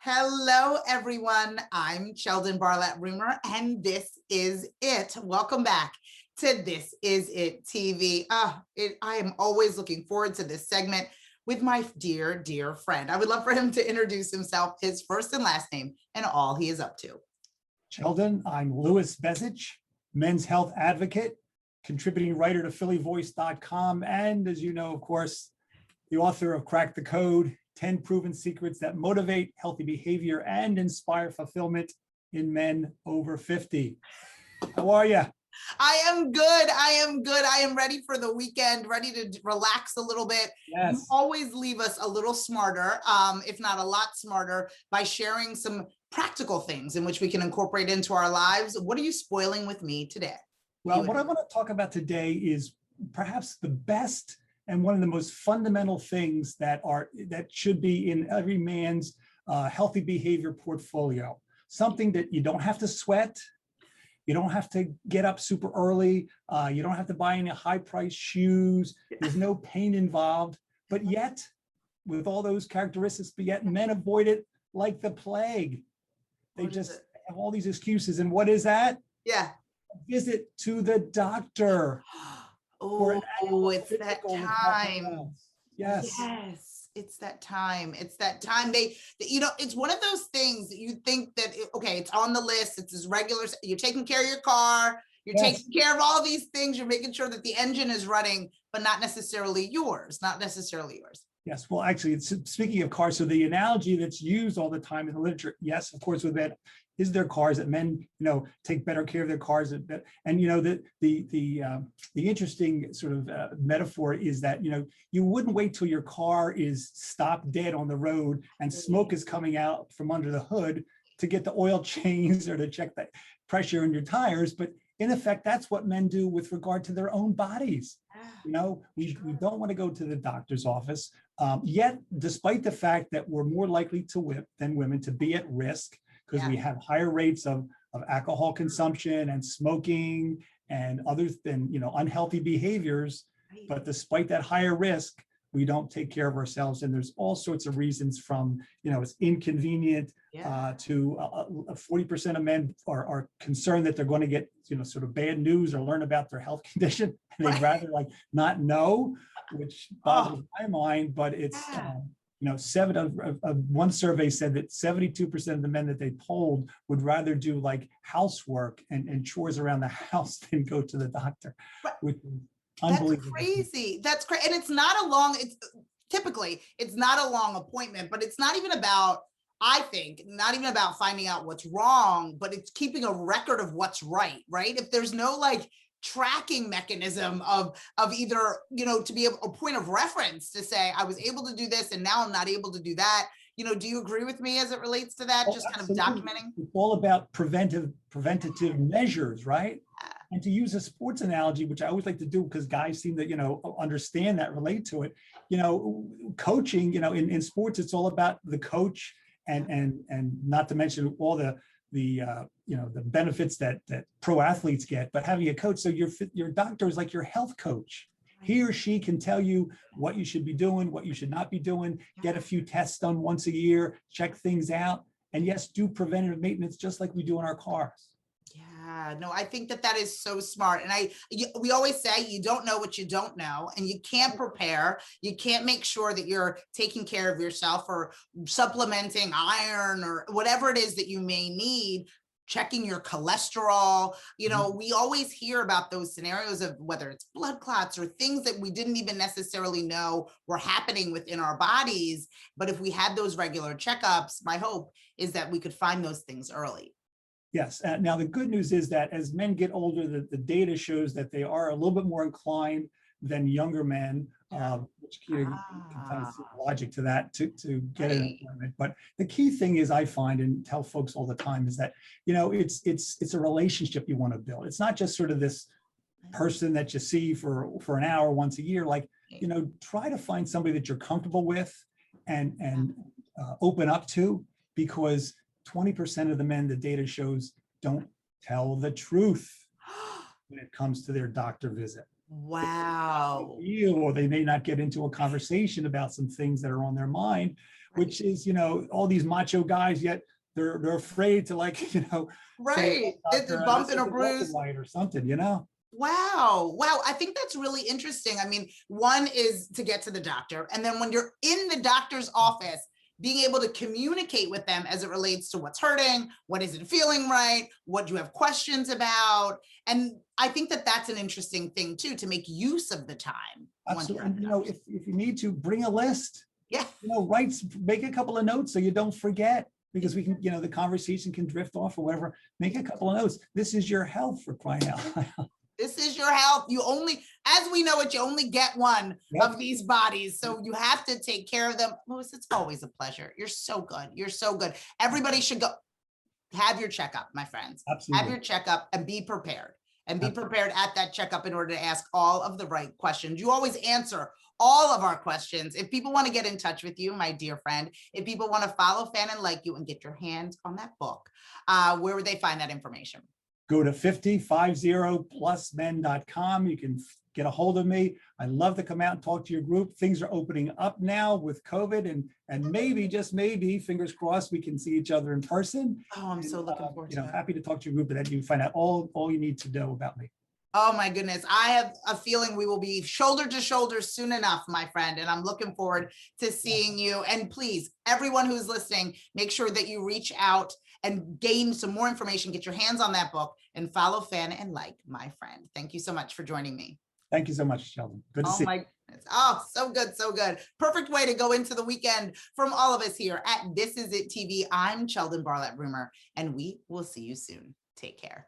Hello, everyone. I'm Cheldin Barlett-Rumer, and this is it. Welcome back to This Is It TV. I am always looking forward to this segment with my dear, dear friend. I would love for him to introduce himself, his first and last name, and all he is up to. Cheldin, I'm Bezich, men's health advocate, contributing writer to phillyvoice.com, and as you know, of course, the author of Crack the Code, 10 Proven Secrets That Motivate Healthy Behavior and Inspire Fulfillment in Men Over 50. How are you? I am good. I am good. I am ready for the weekend, ready to relax a little bit. Yes. You always leave us a little smarter, if not a lot smarter, by sharing some practical things in which we can incorporate into our lives. What are you spoiling with me today? Well, what I want to talk about today is perhaps the best and one of the most fundamental things that should be in every man's healthy behavior portfolio. Something that you don't have to sweat, you don't have to get up super early, you don't have to buy any high-priced shoes. There's no pain involved, but yet, with all those characteristics, but yet men avoid it like the plague. They just have all these excuses, and what is that? Yeah. A visit to the doctor. Oh, it's that time. Yes. Yes, it's that time. It's that time. It's one of those things that you think that, okay, it's on the list. It's as regular. You're taking care of your car. You're taking care of all these things. You're making sure that the engine is running, but not necessarily yours. Not necessarily yours. Yes. Well, actually, speaking of cars, so the analogy that's used all the time in the literature, yes, of course, with that is their cars, that men, take better care of their cars. And the interesting sort of metaphor is that, you wouldn't wait till your car is stopped dead on the road and smoke is coming out from under the hood to get the oil changed or to check the pressure in your tires. But in effect, that's what men do with regard to their own bodies. We don't want to go to the doctor's office, yet, despite the fact that we're more likely than women to be at risk, because we have higher rates of alcohol consumption and smoking and other than unhealthy behaviors. Right. But despite that higher risk, we don't take care of ourselves. And there's all sorts of reasons from, it's inconvenient to 40% of men are concerned that they're going to get, sort of bad news or learn about their health condition. And they'd rather not know, which boggles my mind, but it's, one survey said that 72% of the men that they polled would rather do like housework and chores around the house than go to the doctor, which is unbelievable. That's crazy. That's crazy. And it's typically not a long appointment, but it's not even about, I think, not even about finding out what's wrong, but it's keeping a record of what's right? If there's no tracking mechanism of either, to be a point of reference to say, I was able to do this and now I'm not able to do that. Do you agree with me as it relates to that? Just kind of documenting? It's all about preventative measures, right? And to use a sports analogy, which I always like to do because guys seem to, understand that, relate to it, coaching, in sports, it's all about the coach and not to mention all the benefits that pro athletes get, but having a coach. So your doctor is like your health coach. He or she can tell you what you should be doing, what you should not be doing, get a few tests done once a year, check things out, and yes, do preventative maintenance just like we do in our cars. Yeah, no, I think that is so smart. And we always say you don't know what you don't know, and you can't prepare. You can't make sure that you're taking care of yourself or supplementing iron or whatever it is that you may need, checking your cholesterol. We always hear about those scenarios of whether it's blood clots or things that we didn't even necessarily know were happening within our bodies. But if we had those regular checkups, my hope is that we could find those things early. Yes. Now, the good news is that as men get older, the data shows that they are a little bit more inclined than younger men, which you can kind of see logic to that to get an appointment. But the key thing is, I find and tell folks all the time, is that it's a relationship you want to build. It's not just sort of this person that you see for an hour once a year. Try to find somebody that you're comfortable with and open up to, because 20% of the men, the data shows, don't tell the truth when it comes to their doctor visit. Wow. Or they may not get into a conversation about some things that are on their mind, which is, all these macho guys, yet they're afraid to Right. It's a bump and a bruise. Right or something, Wow. Wow. I think that's really interesting. I mean, one is to get to the doctor. And then when you're in the doctor's office, being able to communicate with them as it relates to what's hurting, what isn't feeling right, what you have questions about. And I think that that's an interesting thing too, to make use of the time. Absolutely. And, if you need to, bring a list. Yeah. Make a couple of notes so you don't forget, because we can, the conversation can drift off or whatever. Make a couple of notes. This is your health, for crying out loud. This is your health. You only, as we know it, you only get one of these bodies. So you have to take care of them. Louis, it's always a pleasure. You're so good. You're so good. Everybody should go have your checkup, my friends. Absolutely. Have your checkup and be prepared. And be prepared at that checkup in order to ask all of the right questions. You always answer all of our questions. If people want to get in touch with you, my dear friend, if people want to follow, fan, and like you and get your hands on that book, where would they find that information? Go to 50plusmen.com. You can get a hold of me. I love to come out and talk to your group. Things are opening up now with COVID, and maybe, just maybe, fingers crossed, we can see each other in person. Oh, I'm so looking forward to that. Happy to talk to your group, and then you find out all you need to know about me. Oh my goodness. I have a feeling we will be shoulder to shoulder soon enough, my friend. And I'm looking forward to seeing you. And please, everyone who's listening, make sure that you reach out and gain some more information, get your hands on that book, and follow, fan, and like my friend. Thank you so much for joining me. Thank you so much, Sheldon. Good to see you. Oh my goodness. Oh, so good. So good. Perfect way to go into the weekend from all of us here at This Is It TV. I'm Cheldin Barlett-Rumer, and we will see you soon. Take care.